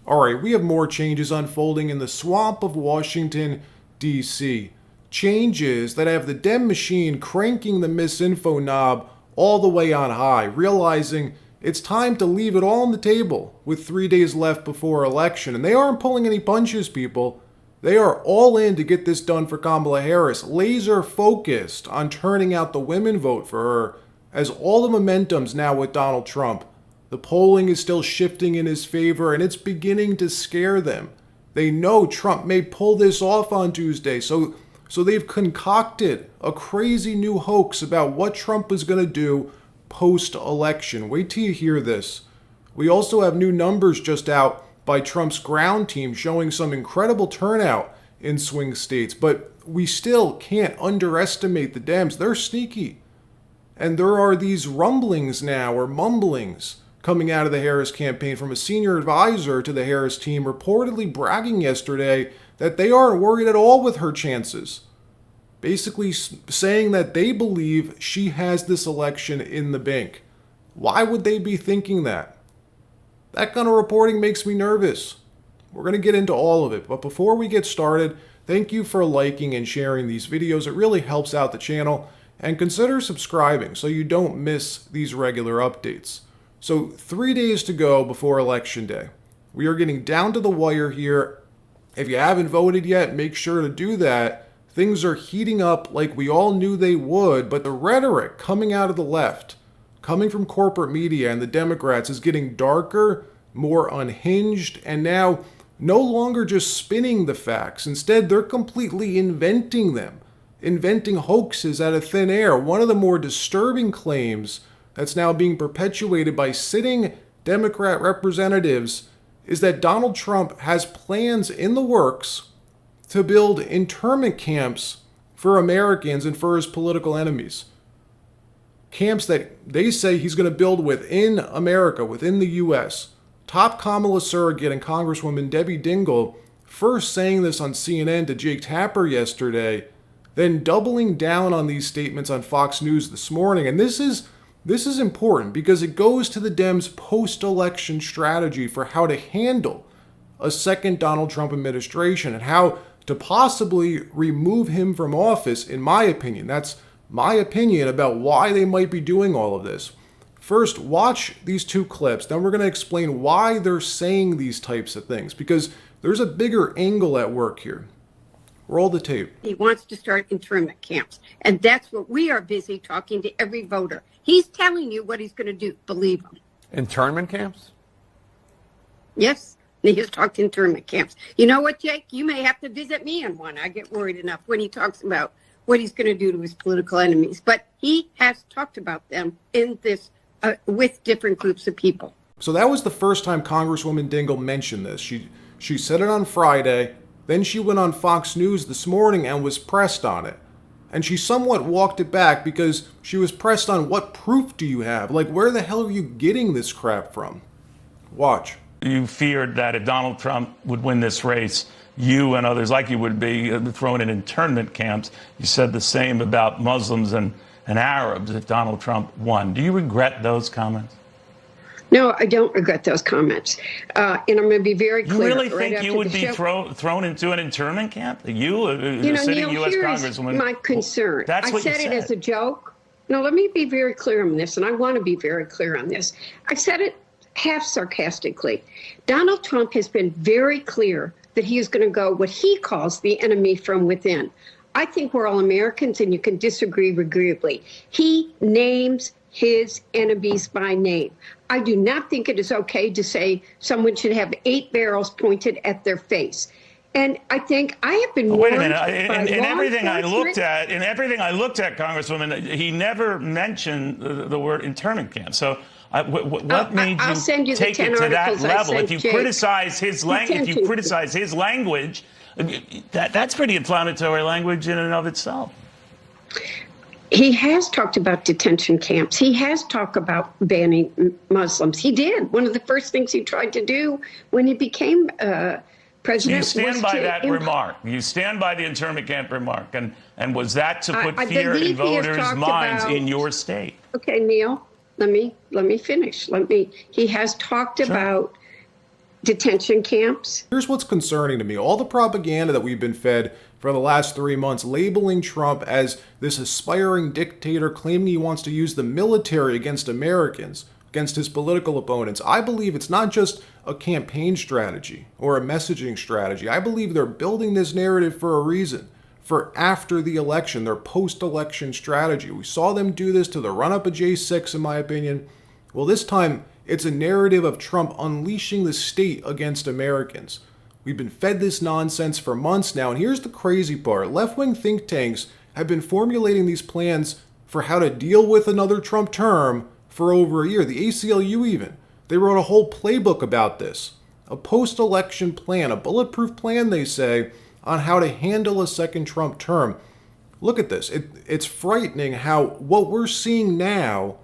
All right, we have more changes unfolding in the swamp of Washington, D.C. Changes that have the Dem machine cranking the misinfo knob all the way on high, realizing it's time to leave it all on the table with 3 days left before election. And they aren't pulling any punches, people. They are all in to get this done for Kamala Harris, laser focused on turning out the women vote for her, as all the momentum's now with Donald Trump. The polling is still shifting in his favor, and it's beginning to scare them. They know Trump may pull this off on Tuesday, so they've concocted a crazy new hoax about what Trump is going to do post-election. Wait till you hear this. We also have new numbers just out by Trump's ground team showing some incredible turnout in swing states, but we still can't underestimate the Dems. They're sneaky. And there are these rumblings now, or mumblings, coming out of the Harris campaign from a senior advisor to the Harris team, reportedly bragging yesterday that they aren't worried at all with her chances. Basically saying that they believe she has this election in the bank. Why would they be thinking that? That kind of reporting makes me nervous. We're going to get into all of it, but before we get started, thank you for liking and sharing these videos. It really helps out the channel, and consider subscribing so you don't miss these regular updates. So 3 days to go before Election Day. We are getting down to the wire here. If you haven't voted yet, make sure to do that. Things are heating up like we all knew they would, but the rhetoric coming out of the left, coming from corporate media and the Democrats, is getting darker, more unhinged, and now no longer just spinning the facts. Instead, they're completely inventing them, inventing hoaxes out of thin air. One of the more disturbing claims that's now being perpetuated by sitting Democrat representatives is that Donald Trump has plans in the works to build internment camps for Americans and for his political enemies. Camps that they say he's going to build within America, within the U.S. Top Kamala surrogate and Congresswoman Debbie Dingell first saying this on CNN to Jake Tapper yesterday, then doubling down on these statements on Fox News this morning. And this is important because it goes to the Dems' post-election strategy for how to handle a second Donald Trump administration and how to possibly remove him from office, in my opinion. That's my opinion about why they might be doing all of this. First, watch these two clips. Then we're going to explain why they're saying these types of things, because there's a bigger angle at work here. Roll the tape. He wants to start internment camps, and that's what we are busy talking to every voter. He's telling you what he's going to do. Believe him. Internment camps? Yes, he has talked internment camps. You know what, Jake? You may have to visit me in one. I get worried enough when he talks about what he's going to do to his political enemies. But he has talked about them in this with different groups of people. So that was the first time Congresswoman Dingell mentioned this. She said it on Friday. Then she went on Fox News this morning and was pressed on it. And she somewhat walked it back because she was pressed on, what proof do you have? Like, where the hell are you getting this crap from? Watch. You feared that if Donald Trump would win this race, you and others like you would be thrown in internment camps. You said the same about Muslims and Arabs if Donald Trump won. Do you regret those comments? No, I don't regret those comments. And I'm going to be very clear. You really right think you would be thrown into an internment camp? You sitting Neil, U.S. here Congresswoman. is my concern. That's what I said you it as a joke. No, let me be very clear on this, and I want to be very clear on this. I said it half sarcastically. Donald Trump has been very clear that he is going to go what he calls the enemy from within. I think we're all Americans, and you can disagree agreeably. He names his enemies by name. I do not think it is okay to say someone should have 8 barrels pointed at their face. And I think I have been wait a minute. In everything I looked at, Congresswoman, he never mentioned the word internment camp. So what made you take it to that level? If you criticize his language, that's pretty inflammatory language in and of itself. He has talked about detention camps. He has talked about banning Muslims. He did. One of the first things he tried to do when he became president. You stand by that remark. You stand by the internment camp remark. And was that to put fear in voters' minds in your state? Okay, Neil, let me finish. He has talked about detention camps. Here's what's concerning to me. All the propaganda that we've been fed for the last 3 months, labeling Trump as this aspiring dictator, claiming he wants to use the military against Americans, against his political opponents. I believe it's not just a campaign strategy or a messaging strategy. I believe they're building this narrative for a reason, for after the election, their post-election strategy. We saw them do this to the run-up of J6, in my opinion. Well, this time, it's a narrative of Trump unleashing the state against Americans. We've been fed this nonsense for months now, and here's the crazy part. Left-wing think tanks have been formulating these plans for how to deal with another Trump term for over a year. The ACLU even. They wrote a whole playbook about this. A post-election plan, a bulletproof plan, they say, on how to handle a second Trump term. Look at this. It's frightening how what we're seeing now,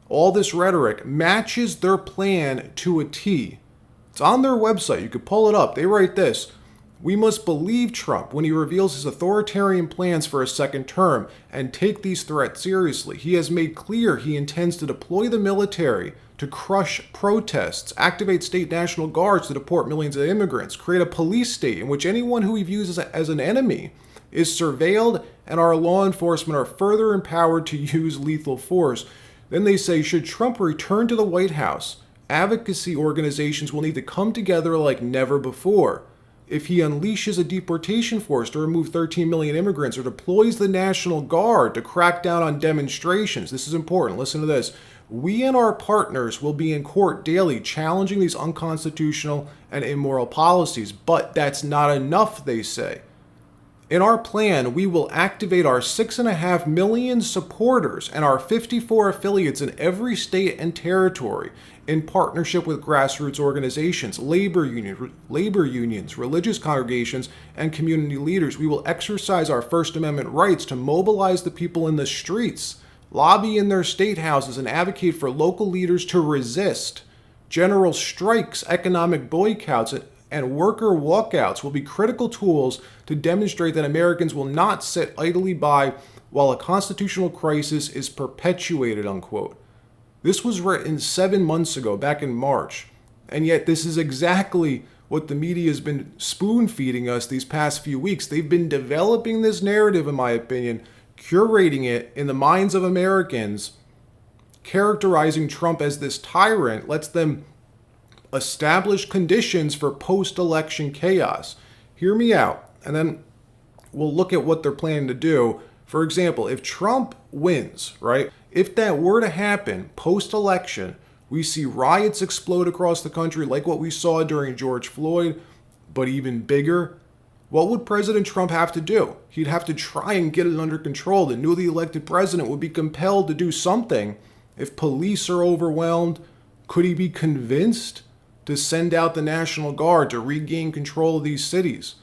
all this rhetoric, matches their plan to a T. It's on their website. You could pull it up. They write this: "We must believe Trump when he reveals his authoritarian plans for a second term and take these threats seriously. He has made clear he intends to deploy the military to crush protests, activate state national guards to deport millions of immigrants, create a police state in which anyone who he views as an enemy is surveilled, and our law enforcement are further empowered to use lethal force." Then they say, should Trump return to the White House, advocacy organizations will need to come together like never before. If he unleashes a deportation force to remove 13 million immigrants or deploys the National Guard to crack down on demonstrations, this is important, listen to this, we and our partners will be in court daily challenging these unconstitutional and immoral policies. But that's not enough, they say. In our plan, we will activate our 6.5 million supporters and our 54 affiliates in every state and territory in partnership with grassroots organizations, labor unions, religious congregations, and community leaders. We will exercise our First Amendment rights to mobilize the people in the streets, lobby in their state houses, and advocate for local leaders to resist. General strikes, economic boycotts, and worker walkouts will be critical tools to demonstrate that Americans will not sit idly by while a constitutional crisis is perpetuated, unquote. This was written 7 months ago, back in March, and yet this is exactly what the media has been spoon-feeding us these past few weeks. They've been developing this narrative, in my opinion, curating it in the minds of Americans, characterizing Trump as this tyrant, lets them establish conditions for post-election chaos. Hear me out, and then we'll look at what they're planning to do. For example, if Trump wins, right? If that were to happen post-election, we see riots explode across the country like what we saw during George Floyd, but even bigger. What would President Trump have to do? He'd have to try and get it under control. The newly elected president would be compelled to do something. If police are overwhelmed, could he be convinced to send out the National Guard to regain control of these cities?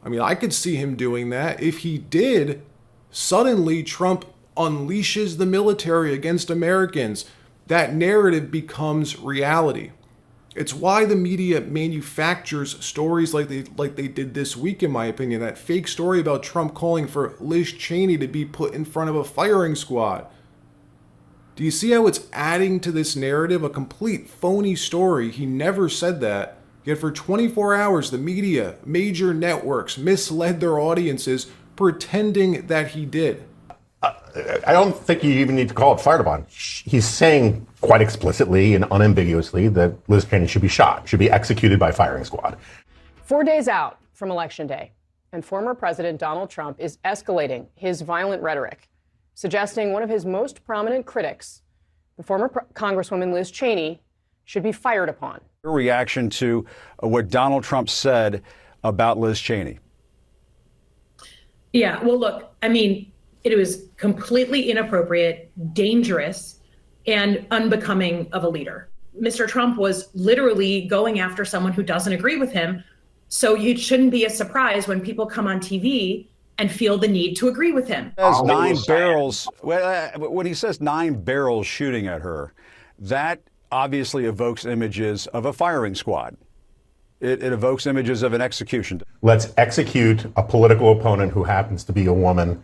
I mean, I could see him doing that. If he did, suddenly Trump unleashes the military against Americans. That narrative becomes reality. It's why the media manufactures stories like they did this week, in my opinion. That fake story about Trump calling for Liz Cheney to be put in front of a firing squad. Do you see how it's adding to this narrative? A complete phony story. He never said that. Yet for 24 hours, the media, major networks, misled their audiences, pretending that he did. I don't think you even need to call it fired upon. He's saying quite explicitly and unambiguously that Liz Cheney should be shot, should be executed by firing squad. 4 days out from Election Day, and former President Donald Trump is escalating his violent rhetoric, suggesting one of his most prominent critics, the former Congresswoman Liz Cheney, should be fired upon. Your reaction to what Donald Trump said about Liz Cheney? Yeah, well, look, I mean, it was completely inappropriate, dangerous, and unbecoming of a leader. Mr. Trump was literally going after someone who doesn't agree with him. So it shouldn't be a surprise when people come on TV and feel the need to agree with him. As 9 barrels, when he says 9 barrels shooting at her, that obviously evokes images of a firing squad. It evokes images of an execution. Let's execute a political opponent who happens to be a woman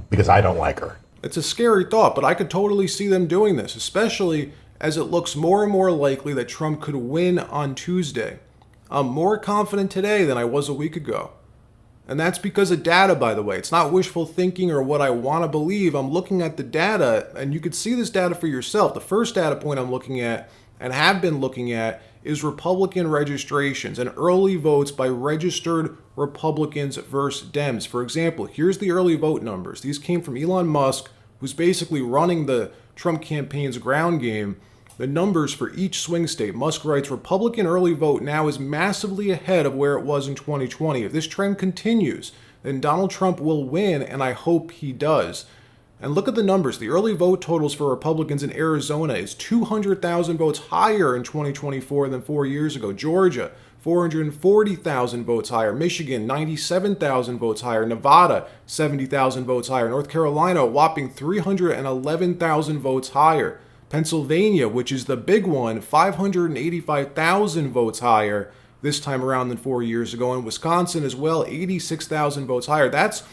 because I don't like her. It's a scary thought, but I could totally see them doing this, especially as it looks more and more likely that Trump could win on Tuesday. I'm more confident today than I was a week ago. And that's because of data, by the way. It's not wishful thinking or what I want to believe. I'm looking at the data, and you can see this data for yourself. The first data point I'm looking at and have been looking at is Republican registrations and early votes by registered Republicans versus Dems. For example, here's the early vote numbers. These came from Elon Musk, who's basically running the Trump campaign's ground game. The numbers for each swing state. Musk writes, Republican early vote now is massively ahead of where it was in 2020. If this trend continues, then Donald Trump will win, and I hope he does. And look at the numbers. The early vote totals for Republicans in Arizona is 200,000 votes higher in 2024 than 4 years ago. Georgia, 440,000 votes higher. Michigan, 97,000 votes higher. Nevada, 70,000 votes higher. North Carolina, a whopping 311,000 votes higher. Pennsylvania, which is the big one, 585,000 votes higher this time around than 4 years ago. And Wisconsin as well, 86,000 votes higher. That's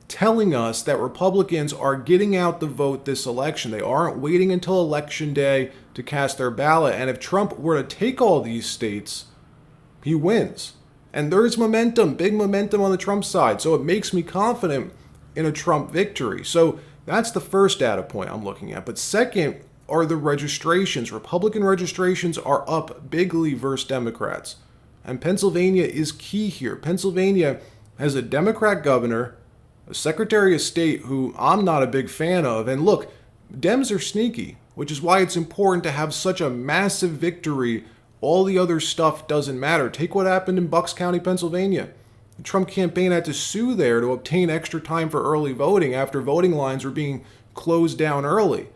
telling us that Republicans are getting out the vote this election. They aren't waiting until Election Day to cast their ballot. And if Trump were to take all these states, he wins. And there's momentum, big momentum on the Trump side. So it makes me confident in a Trump victory. So that's the first data point I'm looking at. But second are the registrations. Republican registrations are up bigly versus Democrats. And Pennsylvania is key here. Pennsylvania has a Democrat governor, a Secretary of State who I'm not a big fan of. And look, Dems are sneaky, which is why it's important to have such a massive victory. All the other stuff doesn't matter. Take what happened in Bucks County, Pennsylvania. The Trump campaign had to sue there to obtain extra time for early voting after voting lines were being closed down early.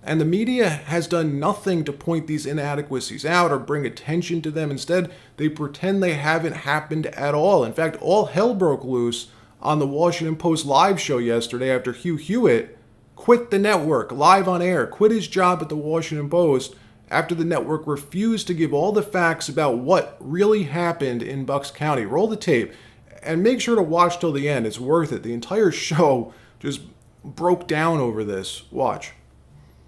And the media has done nothing to point these inadequacies out or bring attention to them. Instead, they pretend they haven't happened at all. In fact, all hell broke loose on the Washington Post live show yesterday after Hugh Hewitt quit the network live on air, quit his job at the Washington Post after the network refused to give all the facts about what really happened in Bucks County. Roll the tape and make sure to watch till the end. It's worth it. The entire show just broke down over this. Watch.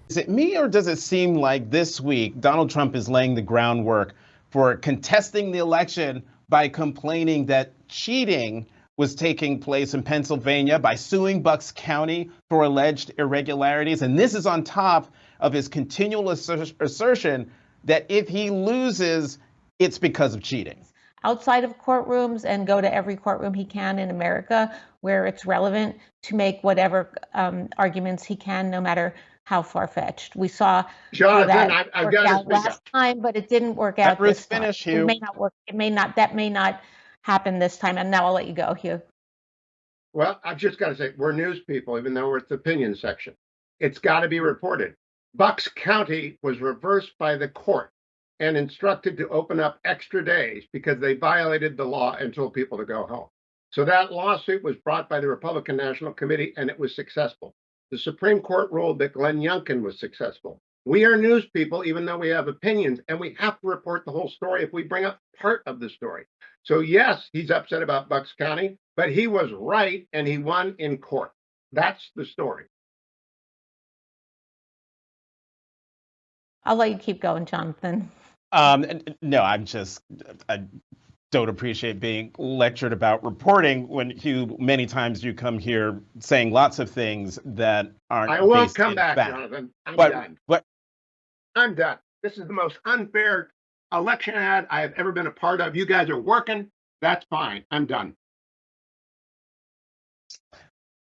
Is it me, or does it seem like this week Donald Trump is laying the groundwork for contesting the election by complaining that cheating was taking place in Pennsylvania by suing Bucks County for alleged irregularities? And this is on top of his continual assertion that if he loses, it's because of cheating. Outside of courtrooms and go to every courtroom he can in America where it's relevant to make whatever arguments he can, no matter how far-fetched. We saw Jonathan, that I've work got out last time, but it didn't work out this time. Hugh. It may not work. That may not happen this time. And now I'll let you go, Hugh. Well, I've just got to say, we're news people, even though we're at the opinion section. It's got to be reported. Bucks County was reversed by the court and instructed to open up extra days because they violated the law and told people to go home. So that lawsuit was brought by the Republican National Committee, and it was successful. The Supreme Court ruled that Glenn Youngkin was successful. We are news people, even though we have opinions, and we have to report the whole story if we bring up part of the story. So yes, he's upset about Bucks County, but he was right, and he won in court. That's the story. I'll let you keep going, Jonathan. No, I don't appreciate being lectured about reporting when many times you come here saying lots of things that aren't. I won't come back, fact. Jonathan. I'm done. But I'm done. This is the most unfair election ad I have ever been a part of. You guys are working. That's fine. I'm done.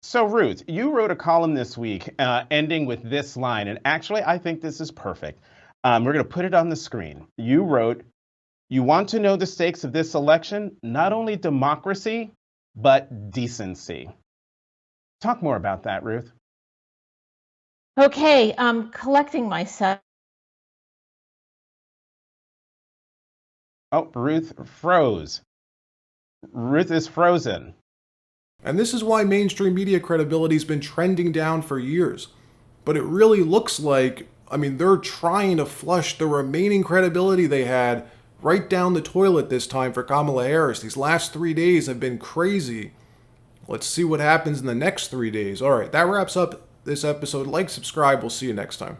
So, Ruth, you wrote a column this week ending with this line, and actually, I think this is perfect. We're going to put it on the screen. You wrote, "You want to know the stakes of this election? Not only democracy, but decency." Talk more about that, Ruth. Okay, I'm collecting myself. Oh, Ruth froze. Ruth is frozen. And this is why mainstream media credibility has been trending down for years. But it really looks like, they're trying to flush the remaining credibility they had right down the toilet this time for Kamala Harris. These last 3 days have been crazy. Let's see what happens in the next 3 days. All right, that wraps up this episode. Like, subscribe. We'll see you next time.